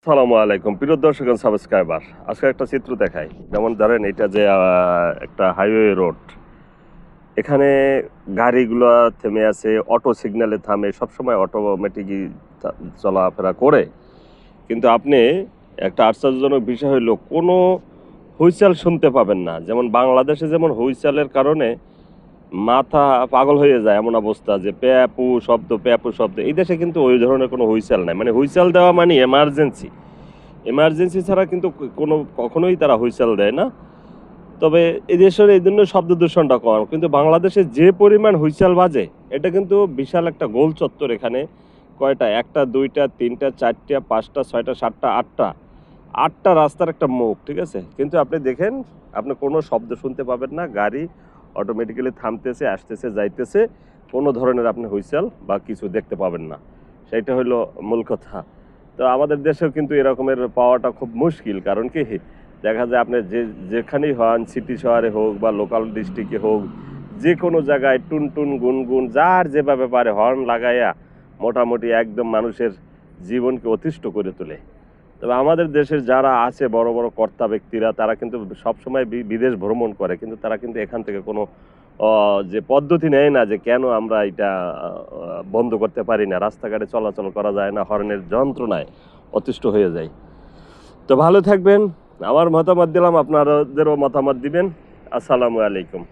আসসালামু আলাইকুম প্রিয় দর্শক এবং সাবস্ক্রাইবার। আজকে একটা চিত্র দেখাই। যেমন ধরেন এটা যে একটা হাইওয়ে রোড। এখানে গাড়িগুলো থেমে আছে, অটো সিগন্যালে থামে, সবসময় অটোমেটিকই চলাফেরা করে। কিন্তু আপনি একটা আশ্চর্যজনক বিষয় হলো কোনো হুইসেল শুনতে পাবেন না। যেমন বাংলাদেশে যেমন হুইসেলের কারণে মাথা পাগল হয়ে যায় এমন অবস্থা যে প্যাপু শব্দ প্যাপু শব্দ। এই দেশে কিন্তু ওই ধরনের কোনো হুইসেল নাই। মানে হুইসেল দেওয়া মানে এমার্জেন্সি। এমার্জেন্সি ছাড়া কিন্তু কখনোই তারা হুইসেল দেয় না। তবে এদেশের এই জন্য শব্দ দূষণটা কম, কিন্তু বাংলাদেশে যে পরিমাণ হুইসেল বাজে এটা কিন্তু বিশাল একটা গোল চত্বর। এখানে কয়টা, একটা দুইটা তিনটা চারটা পাঁচটা ছয়টা সাতটা আটটা আটটা রাস্তার একটা মুখ, ঠিক আছে? কিন্তু আপনি দেখেন, আপনি কোনো শব্দ শুনতে পাবেন না। গাড়ি অটোমেটিক্যালি থামতেছে, আসতেছে, যাইতেছে। কোনো ধরনের আপনি হুইসেল বা কিছু দেখতে পাবেন না। সেইটা হলো মূল কথা। তো আমাদের দেশেও কিন্তু এরকমের পাওয়াটা খুব মুশকিল। কারণ কি, দেখা যায় আপনি যেখানেই হন, সিটি শহরে হোক বা লোকাল ডিস্ট্রিক্টে হোক, যে কোনো জায়গায় টুনটুন গুনগুন যার যেভাবে পারে হর্ন লাগাইয়া মোটামুটি একদম মানুষের জীবনকে অতিষ্ঠ করে তোলে। তবে আমাদের দেশের যারা আছে বড় বড় কর্তা ব্যক্তিরা, তারা কিন্তু সবসময় বিদেশ ভ্রমণ করে, কিন্তু তারা কিন্তু এখান থেকে কোনো যে পদ্ধতি নেয় না যে কেন আমরা এটা বন্ধ করতে পারি না, রাস্তাঘাটে চলাচল করা যায় না, হর্নের যন্ত্রণায় অতিষ্ঠ হয়ে যায়। তো ভালো থাকবেন। আমার মতামত দিলাম, আপনাদেরও মতামত দিবেন। আসসালামু আলাইকুম।